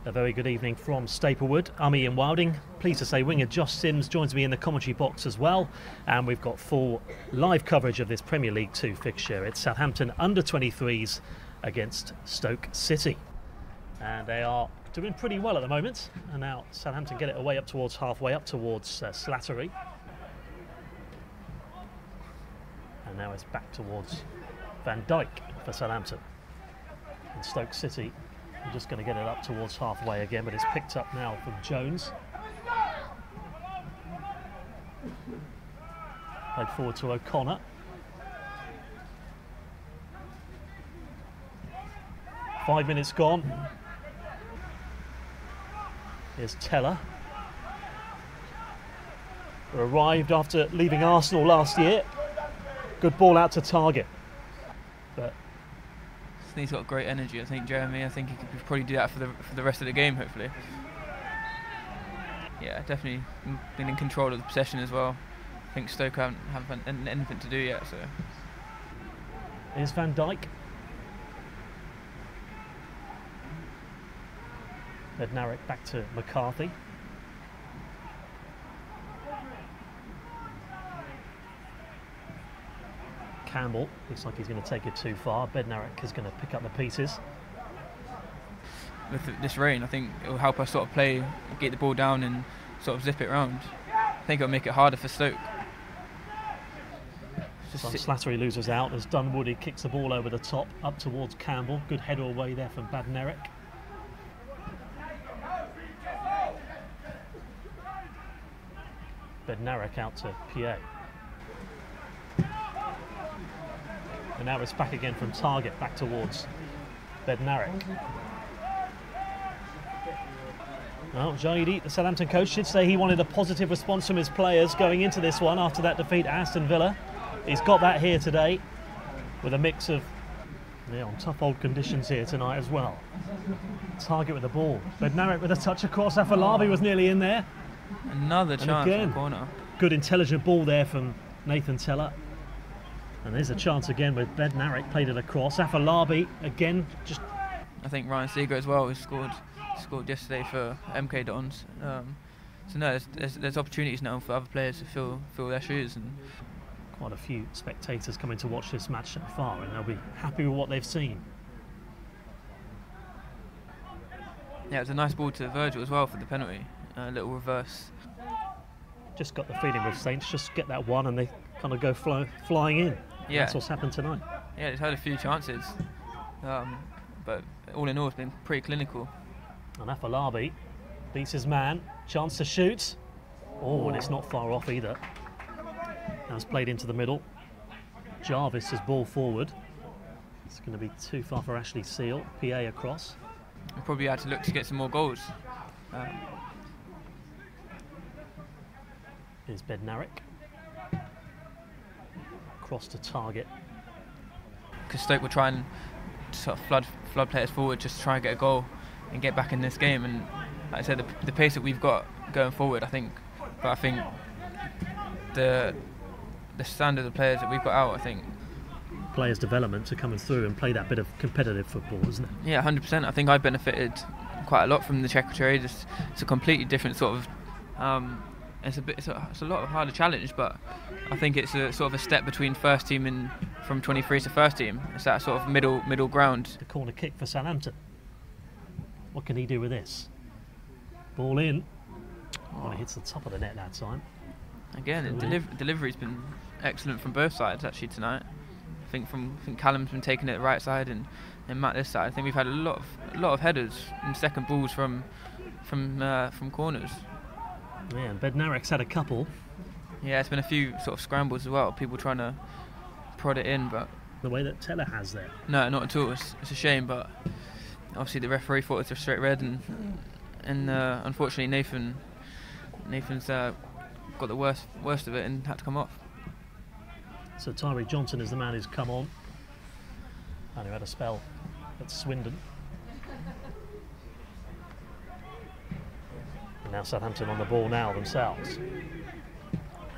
A very good evening from Staplewood. I'm Ian Wilding. Pleased to say winger Josh Sims joins me in the commentary box as well. And we've got full live coverage of this Premier League 2 fixture. It's Southampton under-23s against Stoke City. And they are doing pretty well at the moment. And now Southampton get it away up towards halfway, up towards Slattery. And now it's back towards Van Dijk for Southampton. And Stoke City are just going to get it up towards halfway again, but it's picked up now from Jones. Played forward to O'Connor. Five minutes gone. Here's Teller, who arrived after leaving Arsenal last year. Good ball out to target. But he's got great energy, I think, Jeremy. I think he could probably do that for the rest of the game, hopefully. Yeah, definitely been in control of the possession as well. I think Stoke haven't anything to do yet, so. Here's Van Dijk. Bednarek back to McCarthy. Campbell looks like he's going to take it too far. Bednarek is going to pick up the pieces. With this rain, I think it will help us sort of play, get the ball down and sort of zip it around. I think it'll make it harder for Stoke. Slattery loses out as Dunwoody kicks the ball over the top, up towards Campbell. Good header away there from Bednarek. Bednarek out to PA. And now it's back again from target, back towards Bednarek. Well, Jaidi, the Southampton coach, did say he wanted a positive response from his players going into this one after that defeat at Aston Villa. He's got that here today with a mix of on tough old conditions here tonight as well. Target with the ball. Bednarek with a touch across. Afolabi was nearly in there. Another chance in the corner. Good intelligent ball there from Nathan Teller. And there's a chance again with Bednarek played it across. Afolabi again, just. I think Ryan Seager as well, who scored yesterday for MK Dons. So no, there's opportunities now for other players to fill their shoes, and quite a few spectators coming to watch this match so far, and they'll be happy with what they've seen. Yeah, it was a nice ball to Virgil as well for the penalty. A little reverse. Just got the feeling with Saints, just get that one and they kind of go flying in. Yeah. That's what's happened tonight. Yeah, they've had a few chances, but all in all it's been pretty clinical. And Afolabi beats his man, chance to shoot. Oh, and it's not far off either. Now it's played into the middle. Jarvis has ball forward. It's going to be too far for Ashley Seal. PA across. We probably had to look to get some more goals. Here's Bednarek. Cross to target. Because Stoke were trying to sort of flood players forward just to try and get a goal and get back in this game. And like I said, the pace that we've got going forward, I think the standard of players that we've got out, I think. Players' development to coming through and play that bit of competitive football, isn't it? Yeah, 100%. I think I benefited quite a lot from the Secretary. It's a completely different sort of. It's a lot of harder challenge, but I think it's a sort of a step between first team and from 23s to first team. It's that sort of middle ground. The corner kick for Southampton. What can he do with this? Ball in. Oh, it hits the top of the net that time. Again, delivery's been excellent from both sides actually tonight. I think Callum's been taking it right side and Matt this side. I think we've had a lot of headers and second balls from corners. Yeah, and Bednarek's had a couple. Yeah, it's been a few sort of scrambles as well. People trying to prod it in, but the way that Teller has there. No, not at all. It's a shame, but obviously the referee thought it was a straight red, and unfortunately Nathan's got the worst of it and had to come off. So Tyree Johnson is the man who's come on and who had a spell at Swindon. And now Southampton on the ball now themselves.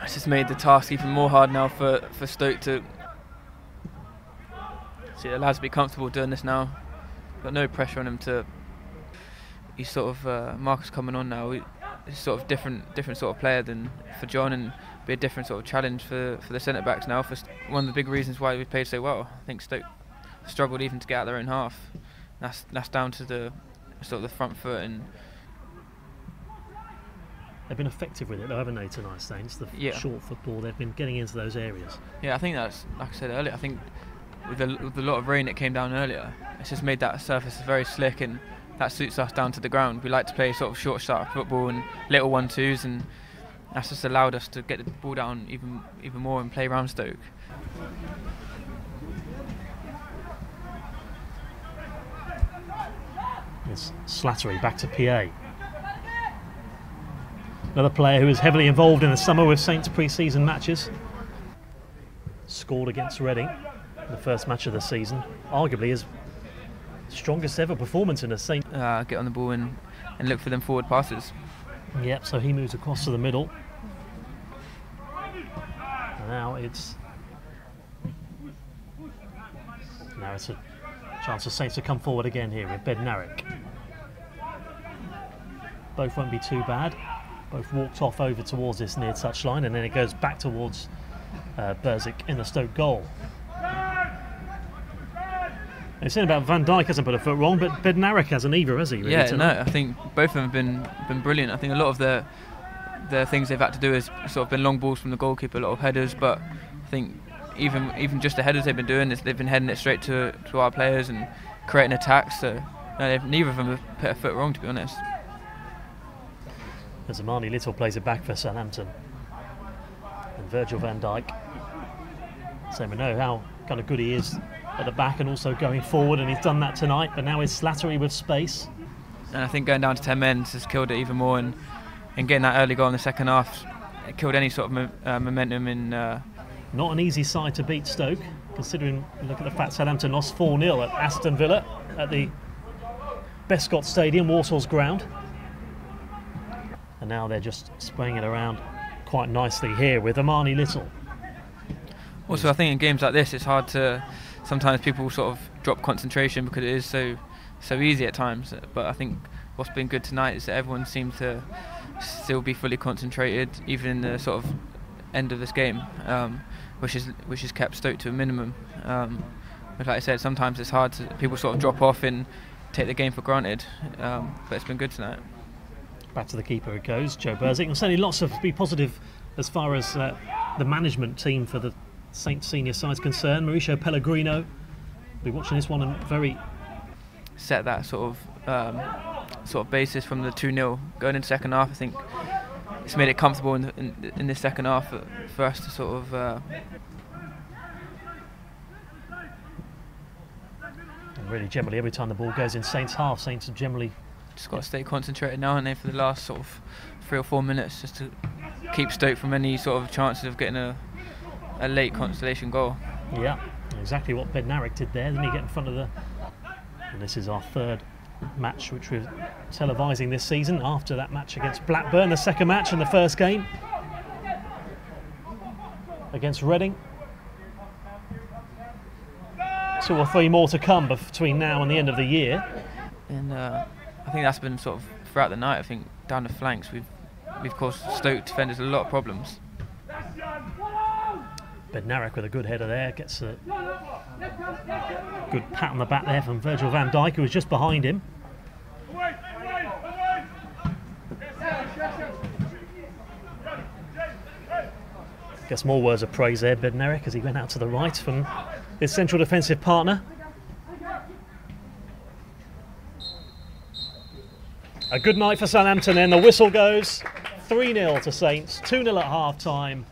It's just made the task even more hard now for Stoke to see the lads be comfortable doing this now. Got no pressure on him to he's sort of Marcus coming on now. He's sort of different sort of player than for John, and be a different sort of challenge for the centre backs now. One of the big reasons why we played so well. I think Stoke struggled even to get out their own half. That's down to the sort of the front foot, and they've been effective with it though, haven't they, tonight, Saints? The short football, they've been getting into those areas. Yeah, I think that's, like I said earlier, I think with a lot of rain that came down earlier, it's just made that surface very slick, and that suits us down to the ground. We like to play sort of short start football and little 1-2s, and that's just allowed us to get the ball down even more and play around Stoke. It's Slattery back to PA. Another player who is heavily involved in the summer with Saints pre-season matches. Scored against Reading, the first match of the season. Arguably his strongest ever performance in a Saints. Get on the ball and look for them forward passes. Yep, so he moves across to the middle. And now it's a chance for Saints to come forward again here with Bednarek. Both won't be too bad. Both walked off over towards this near touchline, and then it goes back towards Berzik in the Stoke goal. They're saying about Van Dijk hasn't put a foot wrong, but Bednarek hasn't either, has he? Really, yeah, tonight? No, I think both of them have been brilliant. I think a lot of the things they've had to do has sort of been long balls from the goalkeeper, a lot of headers, but I think even just the headers they've been doing, they've been heading it straight to our players and creating attacks. So no, neither of them have put a foot wrong, to be honest. As Amani Little plays it back for Southampton, and Virgil van Dijk. So we know how kind of good he is at the back and also going forward, and he's done that tonight. But now it's Slattery with space. And I think going down to 10 men has killed it even more, and getting that early goal in the second half, it killed any sort of momentum in. Not an easy side to beat, Stoke, considering, look at the fact Southampton lost 4-0 at Aston Villa at the Bescott Stadium, Warsaw's ground. And now they're just spraying it around quite nicely here with Amani Little. Also, I think in games like this, it's hard to. Sometimes people sort of drop concentration because it is so easy at times. But I think what's been good tonight is that everyone seemed to still be fully concentrated, even in the sort of end of this game, which has kept Stoke to a minimum. But like I said, sometimes it's hard to people sort of drop off and take the game for granted. But it's been good tonight. Back to the keeper it goes, Joe Berzik. And certainly lots of be positive as far as the management team for the Saints senior side is concerned. Mauricio Pellegrino will be watching this one and very set that sort of basis from the 2-0 going into second half. I think it's made it comfortable in this second half for us to sort of. And really, generally, every time the ball goes in Saints half, Saints have generally just got to stay concentrated now and then for the last sort of 3 or 4 minutes, just to keep Stoke from any sort of chances of getting a late consolation goal. Yeah, exactly what Bednarek did there. Didn't he get in front of the... And this is our third match which we're televising this season after that match against Blackburn, the second match in the first game against Reading. 2 or 3 more to come between now and the end of the year. And I think that's been sort of throughout the night. I think down the flanks we've caused Stoke defenders a lot of problems. Bednarek with a good header there, gets a good pat on the back there from Virgil van Dijk, who was just behind him. Gets more words of praise there, Bednarek, as he went out to the right from his central defensive partner. A good night for Southampton then. The whistle goes 3-0 to Saints, 2-0 at half time.